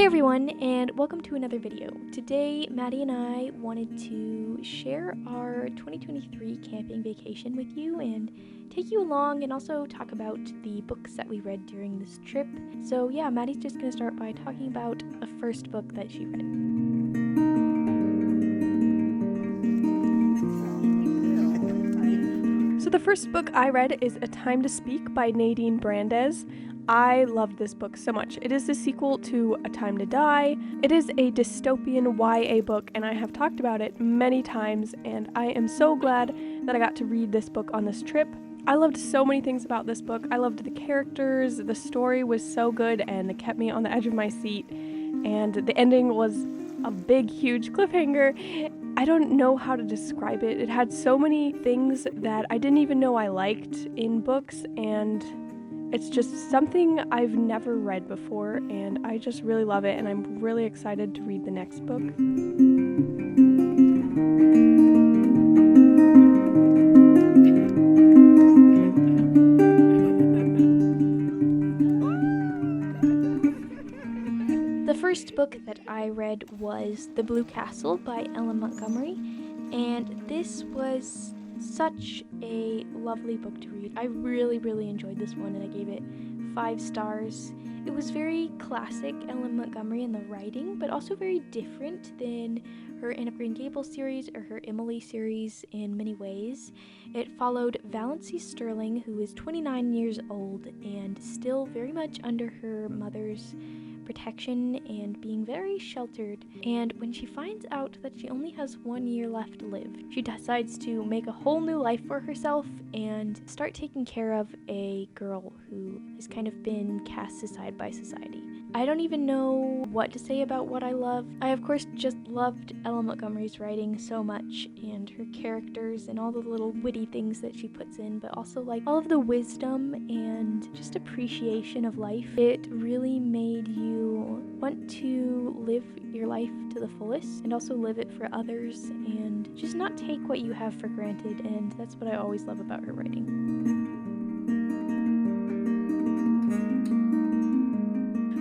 Hey everyone, and welcome to another video. Today, Maddie and I wanted to share our 2023 camping vacation with you and take you along and also talk about the books that we read during this trip. So yeah, Maddie's just going to start by talking about the first book that she read. So the first book I read is A Time to Speak by Nadine Brandes. I loved this book so much. It is the sequel to A Time to Die. It is a dystopian YA book, and I have talked about it many times, and I am so glad that I got to read this book on this trip. I loved so many things about this book. I loved the characters, the story was so good, and it kept me on the edge of my seat, and the ending was a big, huge cliffhanger. I don't know how to describe it. It had so many things that I didn't even know I liked in books, and it's just something I've never read before, and I just really love it, and I'm really excited to read the next book. The first book that I read was The Blue Castle by Ellen Montgomery, and this was such a lovely book to read. I really enjoyed this one, and I gave it 5 stars. It was very classic Ellen Montgomery in the writing, but also very different than her Anne of Green Gables series or her Emily series in many ways. It followed Valancy Sterling, who is 29 years old and still very much under her mother's protection and being very sheltered, and when she finds out that she only has 1 year left to live, she decides to make a whole new life for herself and start taking care of a girl who has kind of been cast aside by society. I don't even know what to say about what I love. I of course just loved Ellen Montgomery's writing so much, and her characters and all the little witty things that she puts in, but also like all of the wisdom and just appreciation of life. It really made you want to live your life to the fullest and also live it for others and just not take what you have for granted, and that's what I always love about her writing.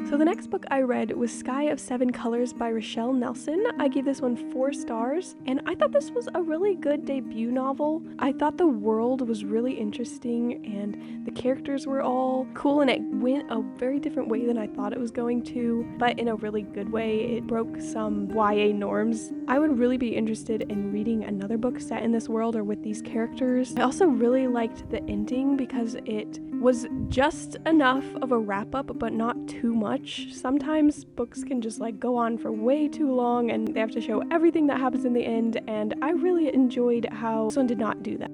So the next book I read was Sky of Seven Colors by Rachelle Nelson. I gave this one 4 stars, and I thought this was a really good debut novel. I thought the world was really interesting, and the characters were all cool, and it went a very different way than I thought it was going to, but in a really good way. It broke some YA norms. I would really be interested in reading another book set in this world or with these characters. I also really liked the ending because it was just enough of a wrap-up, but not too much. Sometimes books can just go on for way too long and they have to show everything that happens in the end, and I really enjoyed how this one did not do that.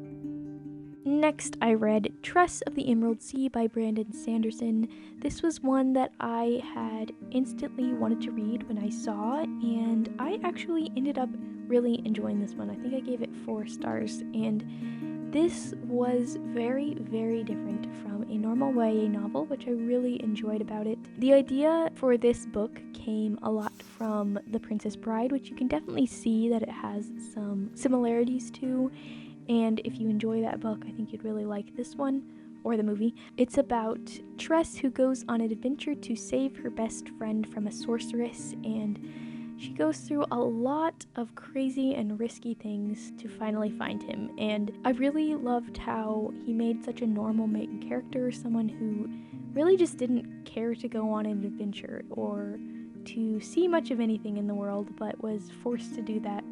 Next, I read Tress of the Emerald Sea by Brandon Sanderson. This was one that I had instantly wanted to read when I saw, and I actually ended up really enjoying this one. I think I gave it 4 stars, and this was very different from a normal YA novel, which I really enjoyed about it. The idea for this book came a lot from The Princess Bride, which you can definitely see that it has some similarities to, and if you enjoy that book, I think you'd really like this one, or the movie. It's about Tress, who goes on an adventure to save her best friend from a sorceress, and she goes through a lot of crazy and risky things to finally find him, and I really loved how he made such a normal main character, someone who really just didn't care to go on an adventure or to see much of anything in the world, but was forced to do that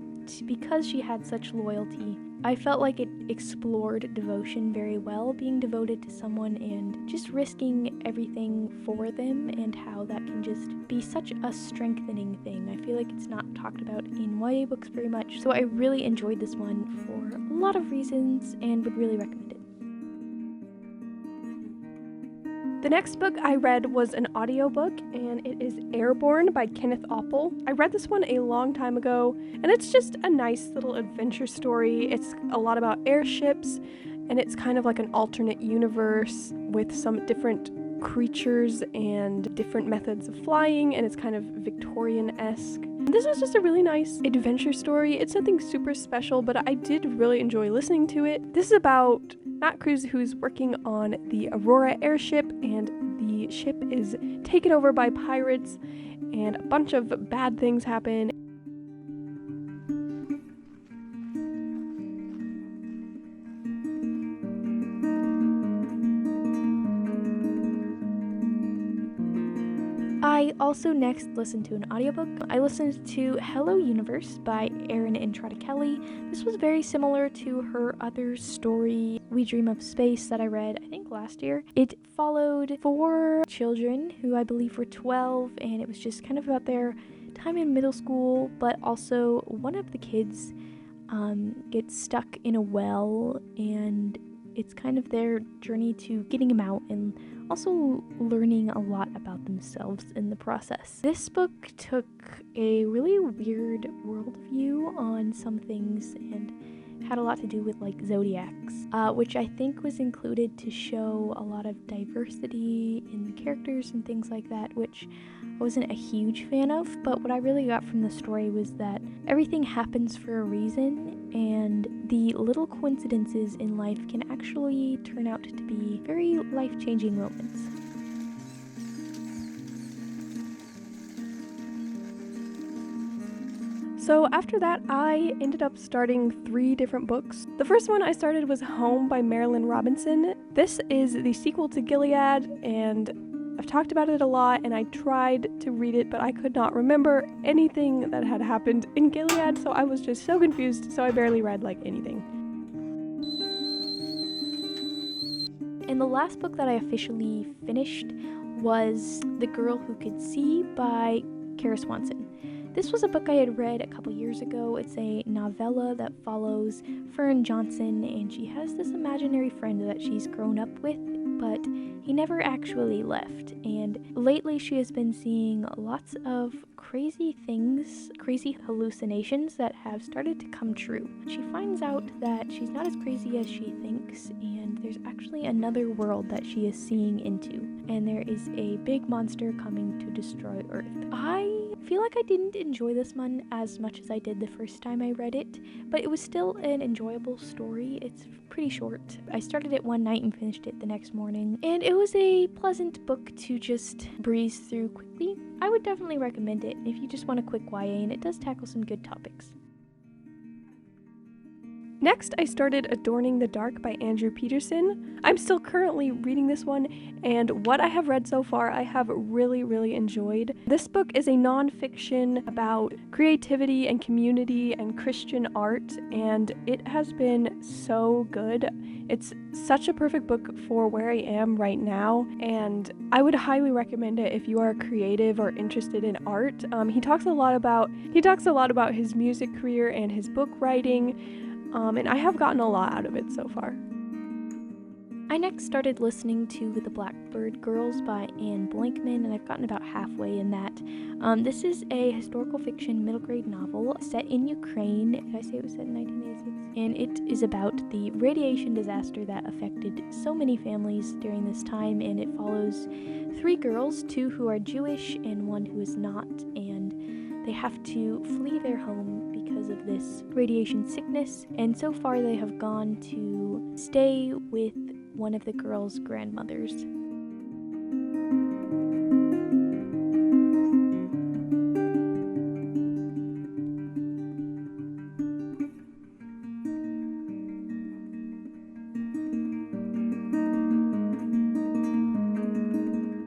because she had such loyalty. I felt like it explored devotion very well, being devoted to someone and just risking everything for them, and how that can just be such a strengthening thing. I feel like it's not talked about in YA books very much, so I really enjoyed this one for a lot of reasons and would really recommend it. The next book I read was an audiobook, and it is Airborne by Kenneth Oppel. I read this one a long time ago, and it's just a nice little adventure story. It's a lot about airships, and it's kind of like an alternate universe with some different creatures and different methods of flying, and it's kind of Victorian-esque. This was just a really nice adventure story. It's nothing super special, but I did really enjoy listening to it. This is about Matt Cruz, who's working on the Aurora airship, and the ship is taken over by pirates, and a bunch of bad things happen. I also next listened to an audiobook. I listened to Hello Universe by Erin and Entrada Kelly. This was very similar to her other story, We Dream of Space, that I read, I think, last year. It followed 4 children who I believe were 12, and it was just kind of about their time in middle school, but also one of the kids gets stuck in a well, and it's kind of their journey to getting him out and also learning a lot about themselves in the process. This book took a really weird worldview on some things and had a lot to do with like zodiacs, which I think was included to show a lot of diversity in the characters and things like that, which I wasn't a huge fan of. But what I really got from the story was that everything happens for a reason, and the little coincidences in life can actually turn out to be very life-changing moments. So after that, I ended up starting 3 different books. The first one I started was Home by Marilyn Robison. This is the sequel to Gilead, and I've talked about it a lot, and I tried to read it, but I could not remember anything that had happened in Gilead, so I was just so confused, so I barely read like anything. And the last book that I officially finished was The Girl Who Could See by Swanson. This was a book I had read a couple years ago. It's a novella that follows Fern Johnson, and she has this imaginary friend that she's grown up with, but he never actually left. And lately she has been seeing lots of crazy things, crazy hallucinations that have started to come true. She finds out that she's not as crazy as she thinks, and there's actually another world that she is seeing into, and there is a big monster coming to destroy Earth. I feel like I didn't enjoy this one as much as I did the first time I read it, but it was still an enjoyable story. It's pretty short. I started it one night and finished it the next morning, and it was a pleasant book to just breeze through quickly. I would definitely recommend it if you just want a quick YA, and it does tackle some good topics. Next, I started Adorning the Dark by Andrew Peterson. I'm still currently reading this one, and what I have read so far, I have really, really enjoyed. This book is a nonfiction about creativity and community and Christian art, and it has been so good. It's such a perfect book for where I am right now, and I would highly recommend it if you are creative or interested in art. He talks a lot about his music career and his book writing. And I have gotten a lot out of it so far. I next started listening to The Blackbird Girls by Blankman, and I've gotten about halfway in that. This is a historical fiction middle grade novel set in Ukraine. Did I say it was set in 1986? And it is about the radiation disaster that affected so many families during this time, and it follows 3 girls, 2 who are Jewish and 1 who is not, and they have to flee their home because of this radiation sickness, and so far they have gone to stay with one of the girls' grandmothers.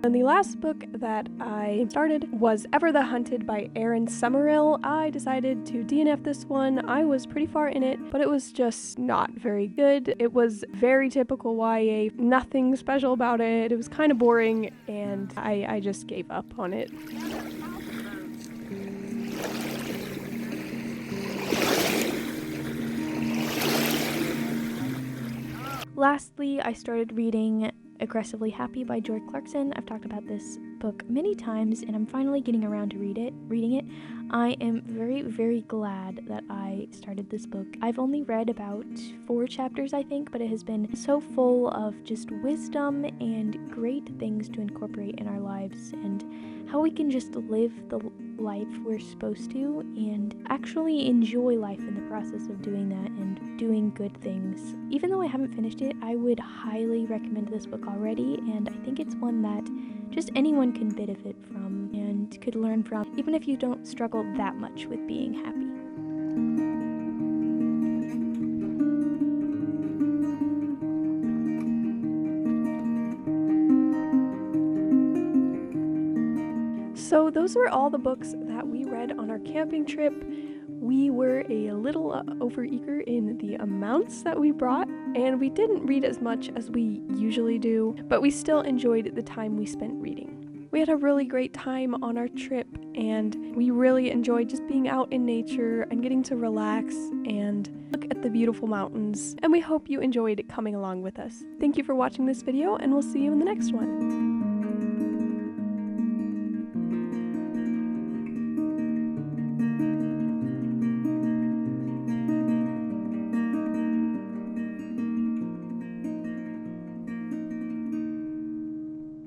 And the last book that I started was Ever the Hunted by Erin Summeril. I decided to DNF this one. I was pretty far in it, but it was just not very good. It was very typical YA, nothing special about it. It was kind of boring, and I just gave up on it. Lastly, I started reading Aggressively Happy by Joy Clarkson. I've talked about this book many times, and I'm finally getting around to reading it. I am very, very glad that I started this book. I've only read about 4 chapters, I think, but it has been so full of just wisdom and great things to incorporate in our lives, and how we can just live the life we're supposed to and actually enjoy life in the process of doing that and doing good things. Even though I haven't finished it, I would highly recommend this book already, and I think it's one that just anyone everyone can benefit from and could learn from, even if you don't struggle that much with being happy. So those were all the books that we read on our camping trip. We were a little overeager in the amounts that we brought, and we didn't read as much as we usually do, but we still enjoyed the time we spent reading. We had a really great time on our trip, and we really enjoyed just being out in nature and getting to relax and look at the beautiful mountains, and we hope you enjoyed coming along with us. Thank you for watching this video, and we'll see you in the next one.